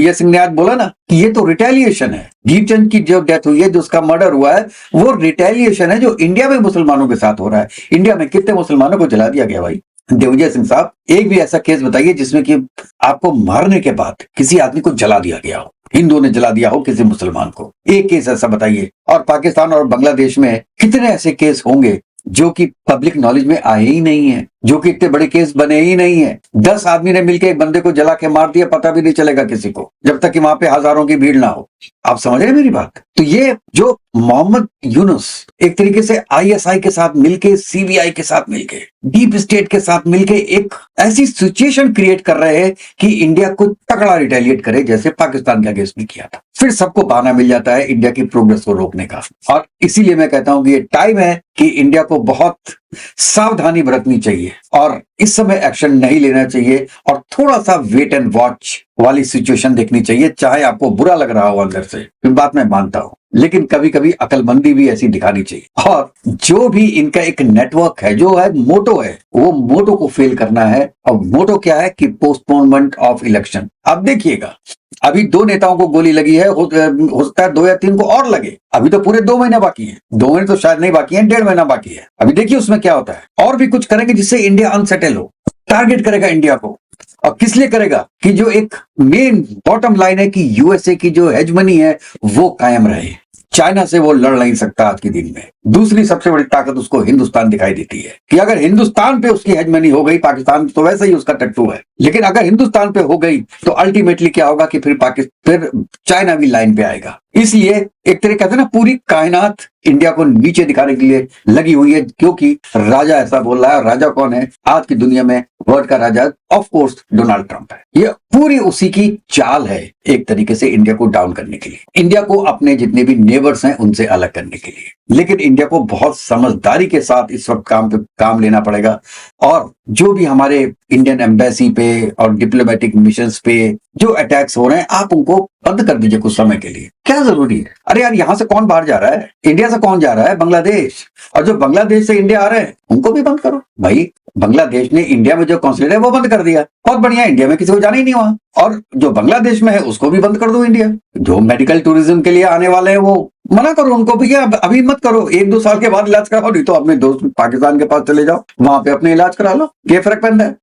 ये सिंह ने आज बोला ना कि ये तो रिटेलिएशन है। दीपचंद की जो डेथ हुई है, जो उसका मर्डर हुआ है, वो रिटेलिएशन है जो इंडिया में मुसलमानों के साथ हो रहा है। इंडिया में कितने मुसलमानों को जला दिया गया भाई। दिग्विजय सिंह साहब, एक भी ऐसा केस बताइए जिसमें कि आपको मारने के बाद किसी आदमी को जला दिया गया हो, हिंदुओं ने जला दिया हो किसी मुसलमान को। एक केस ऐसा बताइए। और पाकिस्तान और बांग्लादेश में कितने ऐसे केस होंगे जो कि पब्लिक नॉलेज में आए ही नहीं है, जो कि इतने बड़े केस बने ही नहीं है। 10 आदमी ने मिलकर एक बंदे को जला के मार दिया, पता भी नहीं चलेगा किसी को, जब तक कि वहां पे हजारों की भीड़ ना हो। आप समझ रहे हैं मेरी बात? तो ये जो मोहम्मद यूनुस एक तरीके से आईएसआई के साथ मिलके, सीबीआई के साथ मिलके, डीप स्टेट के साथ मिलके एक ऐसी सिचुएशन क्रिएट कर रहे हैं कि इंडिया को तगड़ा रिटेलिएट करे, जैसे पाकिस्तान के अगेंस्ट भी किया था। फिर सबको बहाना मिल जाता है इंडिया की प्रोग्रेस को रोकने का। और इसीलिए मैं कहता हूं कि ये टाइम है कि इंडिया को बहुत सावधानी बरतनी चाहिए और इस समय एक्शन नहीं लेना चाहिए और थोड़ा सा वेट एंड वॉच वाली सिचुएशन देखनी चाहिए। चाहे आपको बुरा लग रहा हो अंदर से, ये बात मैं मानता हूं, लेकिन कभी कभी अकलमंदी भी ऐसी दिखानी चाहिए। और जो भी इनका एक नेटवर्क है, जो है मोटो है, वो मोटो को फेल करना है। और मोटो क्या है कि पोस्टपोनमेंट ऑफ इलेक्शन। अब देखिएगा, अभी 2 नेताओं को गोली लगी है, हो सकता है 2 या 3 को और लगे। अभी तो पूरे 2 महीने बाकी है, 2 महीने तो शायद नहीं बाकी है, 1.5 महीना बाकी है। अभी देखिए उसमें क्या होता है। और भी कुछ करेंगे जिससे इंडिया अनसेटल हो, टारगेट करेगा इंडिया को। और किस लिए करेगा कि जो एक मेन बॉटम लाइन है कि यूएसए की जो हेजमनी है वो कायम रहे। चाइना से वो लड़ नहीं सकता आज के दिन में। दूसरी सबसे बड़ी ताकत उसको हिंदुस्तान दिखाई देती है कि अगर हिंदुस्तान पे उसकी हेजमनी हो गई, पाकिस्तान तो वैसे ही उसका टट्टू है, लेकिन अगर हिंदुस्तान पे हो गई तो अल्टीमेटली क्या होगा कि फिर चाइना भी लाइन पे आएगा। इसलिए एक तरीके से ना पूरी कायनात इंडिया को नीचे दिखाने के लिए लगी हुई है, क्योंकि राजा ऐसा बोल रहा है। राजा कौन है आज की दुनिया में? वर्ल्ड का राजा ऑफ कोर्स डोनाल्ड ट्रंप है। ये पूरी उसी की चाल है एक तरीके से इंडिया को डाउन करने के लिए, इंडिया को अपने जितने भी नेबर्स हैं उनसे अलग करने के लिए। लेकिन इंडिया को बहुत समझदारी के साथ इस वक्त काम लेना पड़ेगा। और जो भी हमारे इंडियन एम्बेसी पे और डिप्लोमेटिक मिशंस पे जो अटैक्स हो रहे हैं, आप उनको बंद कर दीजिए कुछ समय के लिए। क्या जरूरी है? अरे यार, यहां से कौन बाहर जा रहा है? इंडिया से कौन जा रहा है? बांग्लादेश। और जो बांग्लादेश से इंडिया आ रहे हैं उनको भी बंद करो भाई। बांग्लादेश ने इंडिया में जो कॉन्सुलेट है वो बंद कर दिया, बहुत बढ़िया। इंडिया में किसी को जाना ही नहीं वहां। और जो बांग्लादेश में है उसको भी बंद कर दो इंडिया। जो मेडिकल टूरिज्म के लिए आने वाले हैं वो मना करो उनको, भैया अभी मत करो, 1-2 साल के बाद इलाज कराओ, नहीं तो अपने दोस्त पाकिस्तान के पास चले जाओ, वहां पे अपने इलाज करा लो, क्या फर्क पड़ता है।